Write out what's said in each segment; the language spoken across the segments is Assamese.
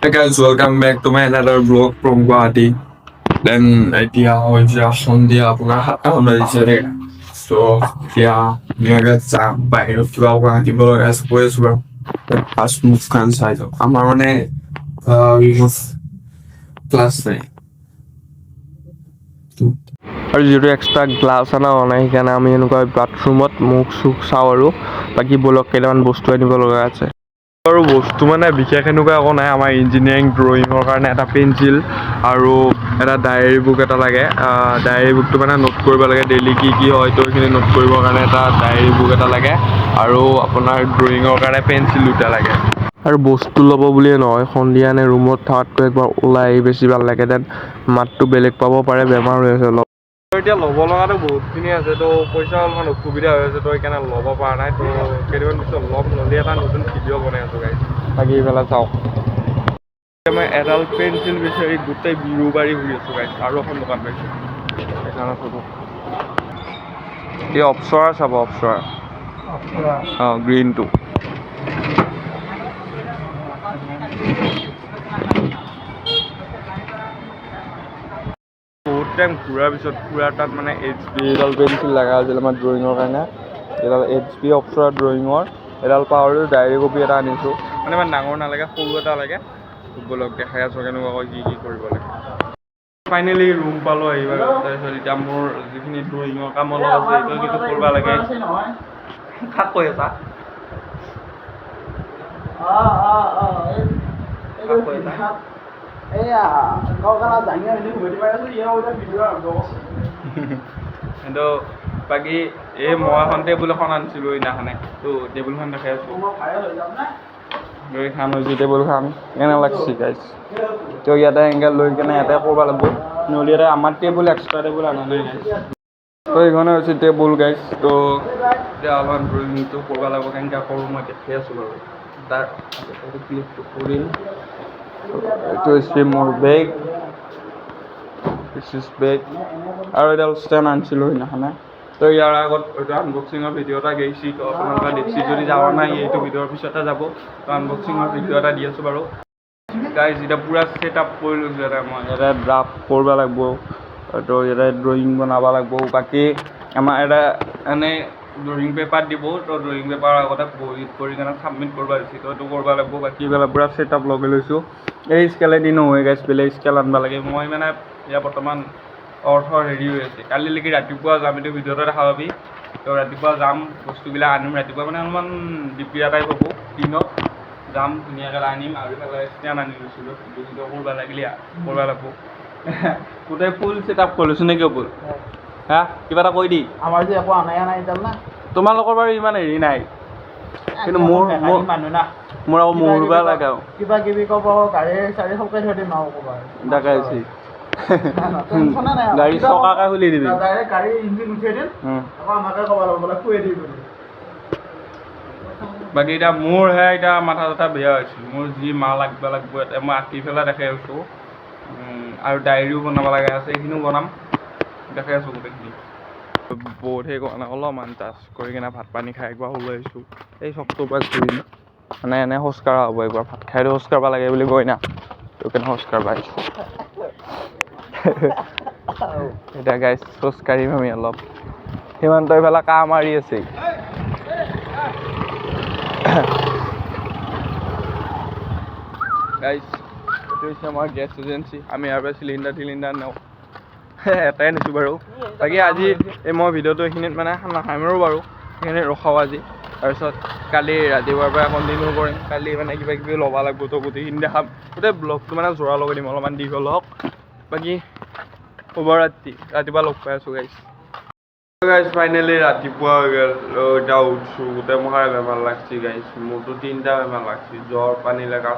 Hey guys, welcome back to my another vlog from Guwahati. Then এতিয়া হৈছে সন্ধিয়া আপোনাৰ 7টা বাজিছে দেই। ত' এতিয়া ধুনীয়াকৈ যাম বাহিৰত কিবা অকণমান দিব লগা আছে কৈ আছো বাৰু। ফাৰ্ষ্ট মুখখন চাই যাওঁ আমাৰ মানে ক্লাছ নাই আৰু যিহেতু এক্সট্ৰা গ্লাছ অনা হোৱা নাই সেইকাৰণে আমি এনেকুৱা বাথৰুমত মুখ চুখ চাওঁ আৰু বাকী বলক কেইটামান বস্তু আনিব লগা আছে আৰু বস্তু মানে বিশেষ এনেকুৱা একো নাই আমাৰ ইঞ্জিনিয়াৰিং ড্ৰয়িঙৰ কাৰণে এটা পেঞ্চিল আৰু এটা ডায়েৰী বুক এটা লাগে ডায়েৰী বুকটো মানে নোট কৰিব লাগে ডেইলি কি হয় তো সেইখিনি নোট কৰিবৰ কাৰণে এটা ডায়েৰী বুক এটা লাগে আৰু আপোনাৰ ড্ৰয়িঙৰ কাৰণে পেঞ্চিল দুটা লাগে আৰু বস্তু ল'ব বুলিয়ে নহয় সন্ধিয়া নে ৰুমত থকাতকৈ একবাৰ ওলাই আহি বেছি ভাল লাগে দেন মাতটো বেলেগ পাব পাৰে বেমাৰ হৈ আছে অলপ এতিয়া ল'ব লগাটো বহুতখিনি আছে তো পইচা অলপমান অসুবিধা হৈ আছে তো সেইকাৰণে ল'ব পৰা নাই তো কেইদিনমান পিছত ল'ম ল'লে এটা নতুন ভিডিঅ' বনাই আছোঁ গাইজ বাকী এইফালে চাওক মই এডাল পেঞ্চিল বিচাৰি গোটেই বিৰুবাৰী ঘূৰি আছোঁ গাইজ আৰু এখন দোকান পাইছোঁ সেইকাৰণে চাব এই অপ্সৰা চাব অপ্সৰা অঁ গ্ৰীণটো বহুত টাইম ঘূৰাৰ পিছত ঘূৰাৰ তাত মানে HP এডাল পেঞ্চিল লগা হৈছিল আমাৰ ড্ৰয়িঙৰ কাৰণে এডাল HP অপ্সৰা ড্ৰয়িঙৰ এডাল পাহৰিলোঁ ডায়েৰী কপি এটা আনিছোঁ মানে ইমান ডাঙৰ নালাগে সৰু এটা লাগে বলক দেখাই আছোঁ কেনেকুৱাকৈ কি কৰিব লাগে ফাইনেলি ৰুম পালোঁ আহিব তাৰপিছত এতিয়া মোৰ যিখিনি ড্ৰয়িঙৰ কাম অলপ আছে সেইটো কিন্তু কৰিব লাগে কাক কৈ আছা কিন্তু বাকী এই মই এখন টেবুল এখন আনিছিলোঁ সেইদিনাখনে তো টেবুলখন দেখাই আছোঁ খান হৈছে টেবুলখন কেনে লাগছে গাইজ তো ইয়াতে এনেকৈ লৈ কেনে ইয়াতে কৰিব লাগিব নহ'লে ইয়াতে আমাৰ টেবুল এক্সট্ৰা টেবুল আনা নাই গাইজ তো এইখনে হৈছে টেবুল গাইজ তো এতিয়া অলপমান ড্ৰয়িংটো কৰিব লাগিব কেনেকৈ কৰোঁ মই দেখি আছোঁ বাৰু তাৰ ক্লিকটো কৰিম এইটো হৈছে মোৰ বেগ বেগ আৰু এডাল ষ্টেণ্ড আনিছিলোঁ সেইদিনাখনে তো ইয়াৰ আগত এইটো আনবক্সিঙৰ ভিডিঅ' এটা গৈছি তো আপোনালোকে দেখছি যদি যাব নাই এইটো ভিডিঅ'ৰ পিছতে যাব তো আনবক্সিঙৰ ভিডিঅ' এটা দি আছোঁ বাৰু গাইজ এতিয়া পূৰা ছেট আপ কৰি লৈছোঁ ইয়াতে মই ইয়াতে ড্ৰাফ্ট কৰিব লাগিব তো ইয়াতে ড্ৰয়িং বনাব লাগিব বাকী আমাৰ এটা এনেই ড্ৰয়িং পেপাৰ দিব তো ড্ৰয়িং পেপাৰ আগতে বহি কৰি কেনে ছাবমিট কৰিব দিছে তো এইটো কৰিব লাগিব বাকী এইফালে পূৰা ছেট আপ লগাই লৈছোঁ এই স্কেলেদি নহয় গাইজ বেলেগ স্কেল আনিব লাগে মই মানে এতিয়া বৰ্তমান অৰ্থৰ হেৰি হৈ আছে কালিলৈকে ৰাতিপুৱা যাম এইটো ভিডিঅ'তে দেখা পাবি তো ৰাতিপুৱা যাম বস্তুবিলাক আনিম ৰাতিপুৱা মানে অলপমান দিপৰীয়া টাইপ হ'ব দিনত যাম ধুনীয়াকৈ আনিম আৰু ইফালে ষ্টেণ্ড আনি লৈছিলোঁ ভিডিঅ' কৰিব লাগিলে কৰিব লাগিব গোটেই ফুল ছেট আপ কৰি লৈছোঁ নে কিয় ফুল হা কিবা এটা কৈ দি আমাৰ যে একো আনাই নাই এতিয়া না তোমালোকৰ বাৰু ইমান হেৰি নাই কিন্তু মোৰ মানুহ না মোৰ আকৌ মৰুবা লাগে আৰু কিবা কিবি ক'ব গাড়ী চাড়ী সলকাই থৈ দিম আৰু ক'বা তাকে হৈছে গাড়ী চকাকে খুলি দিবি ডাইৰেক্ট গাড়ী ইঞ্জিন উঠিয়াই দিম আকৌ আমাকে ক'ব লাগিব বোলে শুৱে দিম বুলি বাকী এতিয়া মোৰহে এতিয়া মাথা চাথা বেয়া হৈছিল মোৰ যি মাল লাগিব এতিয়া মই আঁকি পেলাই দেখাই আছোঁ আৰু ডায়েৰীও বনাব লগা আছে এইখিনিও বনাম দেখাই আছোঁ গোটেইখিনি বহুত সেই কৰা নাই অলপমান টাচ কৰি কিনে ভাত পানী খাই একবাৰ ওলাই আহিছোঁ এই চকটোৰ পৰা ঘূৰি মানে এনে খোজ কঢ়া হ'ব একবাৰ ভাত খাইতো খোজ কাঢ়িব লাগে বুলি কয় না তো কেনে খোজ কাঢ়িব আহিছোঁ এতিয়া গাইজ খোজ কাঢ়িম আমি অলপ সিমান্ত এইফালে কাহ মাৰি আছে গাইজ এইটো হৈছে আমাৰ গেছ এজেঞ্চি আমি ইয়াৰ পৰা চিলিণ্ডাৰ নেওঁ এটাই নিছোঁ বাৰু বাকী আজি এই মই ভিডিঅ'টো এইখিনিত মানে নাখামিৰো বাৰু সেইখিনি ৰখাওঁ আজি তাৰপিছত কালি ৰাতিপুৱাৰ পৰা কণ্টিনিউ কৰিম কালি মানে কিবা কিবি ল'ব লাগিব তো গোটেইখিনি দেখাম গোটেই ব্লগটো মানে জোৰা লগাই দিম অলপমান দীঘল হওক বাকী শুভৰাত্ৰি ৰাতিপুৱা লগ পাই আছোঁ গাইজ গাইজ ফাইনেলি ৰাতিপুৱা হৈ গ'ল এতিয়া উঠছোঁ গোটেই মহাই বেমাৰ লাগছি গাইজ মোৰতো 3টা বেমাৰ লাগছি জ্বৰ পানী লগা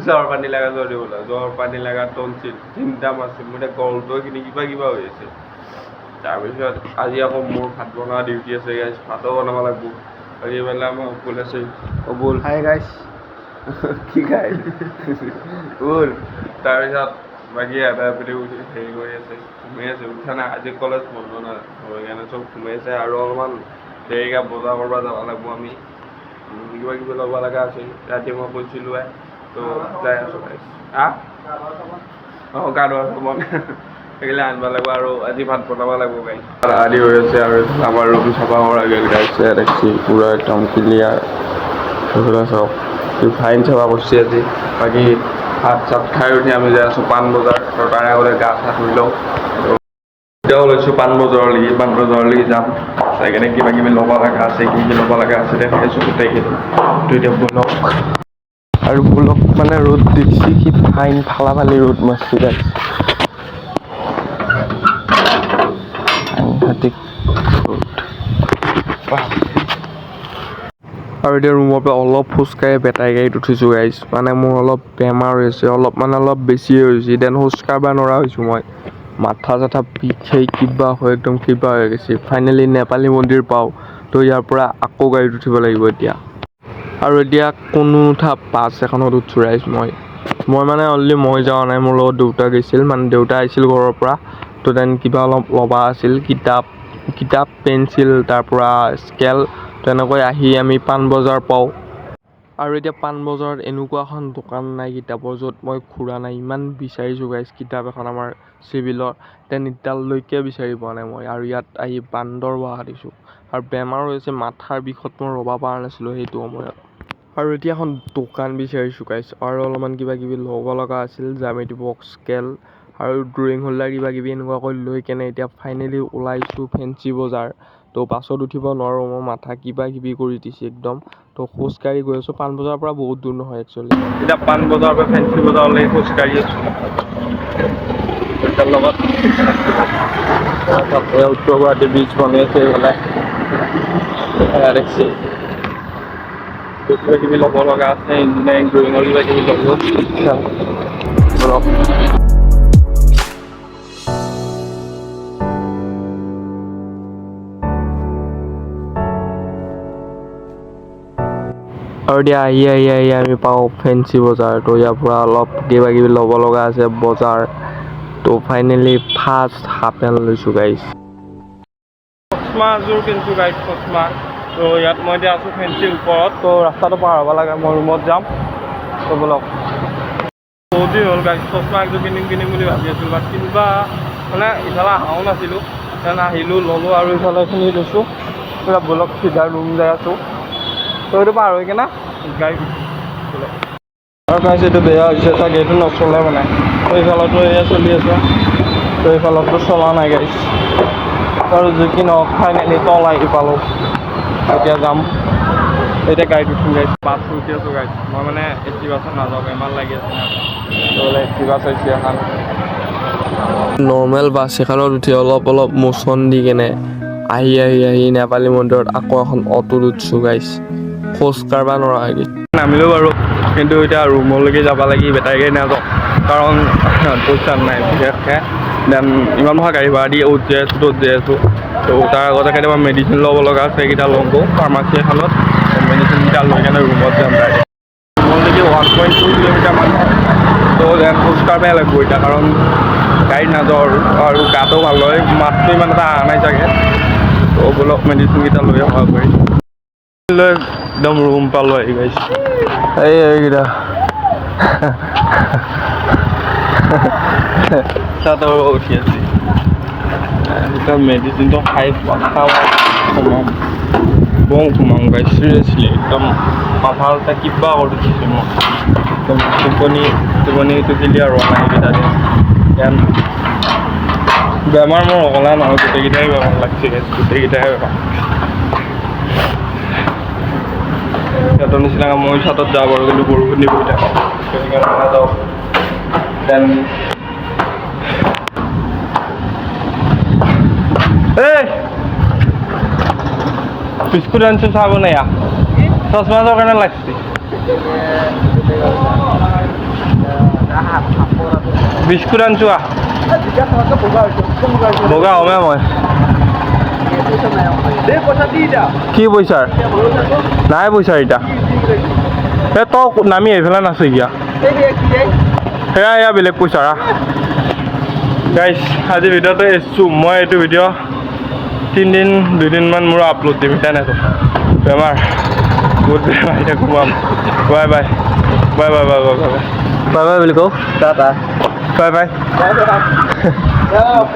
জ্বৰ পানী লগা জ্বৰি বোলে জ্বৰ পানী লগা টনচিল 3টা মাৰছি মোৰ এতিয়া গলটো এইখিনি কিবা হৈ আছে তাৰপিছত আজি আকৌ মোৰ ভাত বনোৱা ডিউটি আছে গাইজ ভাতো বনাব লাগিব বাকী পেলাই মই অবুল আছে অবুল হাই গাইছ কি খাই বল তাৰপিছত বাকী এটা হেৰি কৰি আছে ঘুমাই আছে উঠা নাই আজি কলেজ বন্ধ নাই সেইকাৰণে চব ঘুমাই আছে আৰু অলপমান দেৰিকৈ বজাৰ কৰিব যাব লাগিব আমি কিবা কিবি ল'ব লগা আছে ৰাতি মই কৈছিলোঁ তো যাই আছোঁ গা ধোৱা মন সেইগিলা আনিব লাগিব আৰু আজি ভাত বনাব লাগিব গাই আদি হৈ আছে আৰু আমাৰ ৰুম চাফা কৰা আছে দেখছি পূৰা একদম ক্লিয়াৰ সেইবিলাক চাওক ফাইন চাফা কৰিছে আজি বাকী ভাত চাত খাই উঠি আমি যাই আছোঁ পাণবজাৰ আৰু তাৰে আগতে গা চা ধুই লওঁ এতিয়াও লৈছোঁ পাণবজাৰলৈকে যাম চাই কিনে কিবা কিবি ল'ব লগা আছে কি কি ল'ব লগা আছে দেখাইছোঁ গোটেইখিনি তো এতিয়া বলক আৰু বলক মানে ৰ'দ দিছি কি ফাইন ফালি ৰ'দ মাৰছি গাইছ সাংঘাতিক ৰ'দ আৰু এতিয়া ৰুমৰ পৰা অলপ খোজকাঢ়ি বেটাৰী গাড়ীত উঠিছোঁ গাইছ মানে মোৰ অলপ বেমাৰ হৈছে অলপ বেছিয়ে হৈছে দেন খোজ কাঢ়িব নোৱাৰা হৈছোঁ মই মাথা চাথা বিষাই কিবা হয় একদম কিবা হৈ গৈছে ফাইনেলি নেপালী মন্দিৰ পাওঁ তো ইয়াৰ পৰা আকৌ গাড়ীত উঠিব লাগিব এতিয়া আৰু এতিয়া কোনো নুঠা বাছ এখনত উঠছোঁ ৰাইজ মই মানে অনলি মই যোৱা নাই মোৰ লগত দেউতা গৈছিল মানে দেউতা আহিছিল ঘৰৰ পৰা তো দেন কিবা অলপ ল'বা আছিল কিতাপ পেঞ্চিল তাৰপৰা স্কেল তেনেকৈ আহি আমি পাণবজাৰ পাওঁ আৰু এতিয়া পাণবজাৰত এনেকুৱা এখন দোকান নাই কিতাপৰ য'ত মই ঘূৰা নাই ইমান বিচাৰিছোঁ গাইছ কিতাপ এখন আমাৰ চিভিলৰ দেন এতিয়ালৈকে বিচাৰি পোৱা নাই মই আৰু ইয়াত আহি বান্দৰ বহা দিছোঁ আৰু বেমাৰো হৈছে মাথাৰ বিষত মই ৰ'ব পৰা নাছিলোঁ সেইটো সময়ত আৰু এতিয়া এখন দোকান বিচাৰিছোঁ গাইছ আৰু অলপমান কিবা কিবি ল'ব লগা আছিল জ্যামিতি বক্স স্কেল আৰু ড্ৰয়িং হোল্ডাৰ কিবা কিবি এনেকুৱাকৈ লৈ কেনে এতিয়া ফাইনেলি ওলাইছোঁ ফেঞ্চি বজাৰ তো বাছত উঠিব নোৱাৰোঁ মোৰ মাথা কিবা কিবি কৰি দিছে একদম তো খোজকাঢ়ি গৈ আছোঁ পাণবজাৰৰ পৰা বহুত দূৰ নহয় একচুৱেলি এতিয়া পাণবজাৰৰ পৰা ফেঞ্চি বজাৰলৈ খোজকাঢ়ি আছোঁ তাৰ লগত উত্তৰ গুৱাহাটী ব্ৰিজ বনি আছে এইফালে দেখছি কিবা কিবি ল'ব লগা আছে ইঞ্জিনিয়াৰিং ড্ৰয়িঙৰ কিবা কিবি ল'ব আৰু এতিয়া আহি আমি পাওঁ ফেঞ্চি বজাৰ তো ইয়াৰ পৰা অলপ কিবা কিবি ল'ব লগা আছে বজাৰ তো ফাইনেলি ফাৰ্ষ্ট হাফ পেণ্ট লৈছোঁ গাইছ চশমা এযোৰ কিনিছোঁ গাইছ চশমা তো ইয়াত মই এতিয়া আছোঁ ফেঞ্চিৰ ওপৰত তো ৰাস্তাটো পাৰ হ'ব লাগে মই ৰুমত যাম তো বলক বহুত দিন হ'ল গাইছ চশমা একযোৰ কিনিম বুলি ভাবি আছিলোঁ বাট কিনিবা মানে ইফালে অহাও নাছিলোঁ তেনে আহিলোঁ ল'লোঁ আৰু ইফালে এইখিনি লৈছোঁ পুৰা বলক চিধা ৰুম যাই আছোঁ তো এইটো পাৰ হৈ কিনে গাড়ী আৰু গাইছ এইটো বেয়া হৈছে চাগে এইটো নচলে মানে তো এইফালতো এয়া চলি আছে তো এইফালতো চলা নাই গাইছ আৰু যি কি নহওক ফাইনেলি তল আহি পালোঁ এতিয়া যাম এতিয়া গাড়ীত উঠিম গাইছ বাছ উঠি আছোঁ গাইছ মই মানে এচি বাছত নাযাওঁ বেমাৰ লাগি আছে নহ'লে এচি বাছ হৈছে এখন নৰ্মেল বাছ এখনত উঠি অলপ মোচন দি কেনে আহি নেপালী মন্দিৰত আকৌ এখন অটোত উঠছোঁ গাইছ খোজ কাঢ়িব নোৱাৰা হৈ গৈছে নামিলোঁ বাৰু কিন্তু এতিয়া ৰুমলৈকে যাব লাগি বেটাৰী গাড়ী নাযাওঁ কাৰণ পইচা নাই বিশেষকৈ দেন ইমান ভাল গাড়ী ভাড়া দি অ'ত যাই আছোঁ তো তাৰ আগতে কেতিয়াবা মেডিচিন ল'ব লগা আছে সেইকেইটা ল'ব ফাৰ্মাচী এখনত মেডিচিনকেইটা লৈ কেনে ৰুমত যাম ডাইৰেক্ট ৰুমলৈকে 1.2 কিলোমিটাৰমান তো দেন খোজ কাঢ়িবই লাগিব এতিয়া কাৰণ গাড়ীত নাযাওঁ আৰু গাটো ভাল হয় মাতটো ইমান এটা অহা নাই চাগে তো বলক মেডিচিনকেইটা লৈ অহা কৰি লৈ একদম ৰুম পালোঁ আহি গাইছ এইকেইটা তাতো উঠি আছে একদম মেডিচিনটো খাই সোমাম গাইছ চিৰিয়াছলি একদম মাথা কিবা কৰি দিছোঁ মই একদম টোপনিটো ক্লিয়াৰ হোৱা নাই এইকেইটা দিন দেন বেমাৰ মোৰ অকলে নহয় গোটেইকেইটাই বেমাৰ লাগছে গাইছ গোটেইকেইটাই বেমাৰ সিহঁতৰ নিচিনাকৈ মই ছাতত যাব পাৰোঁ কিন্তু বৰষুণ দি বহি থাকোঁ সেইকাৰণে নাযাওঁ দেন এই বিস্কুট আনিছোঁ চাব নাই চশমা যোৱাৰ কাৰণে লাগছে বিস্কুট আনিছোঁ বগা হমে মই কি পইচাৰ নাই পইচা এতিয়া এই তই নামি এইফালে নাছে কিয়া সেয়া বেলেগ পইচা গাইছ আজি ভিডিঅ'টো এৰিছোঁ মই এইটো ভিডিঅ' 2দিনমান মোৰ আপলোড দিম এতিয়া নাই বেমাৰ বহুত বেমাৰ এতিয়া ঘুমাম bye bye bye bye bye bye bye bye বুলি কওঁ বাই বাই Ja,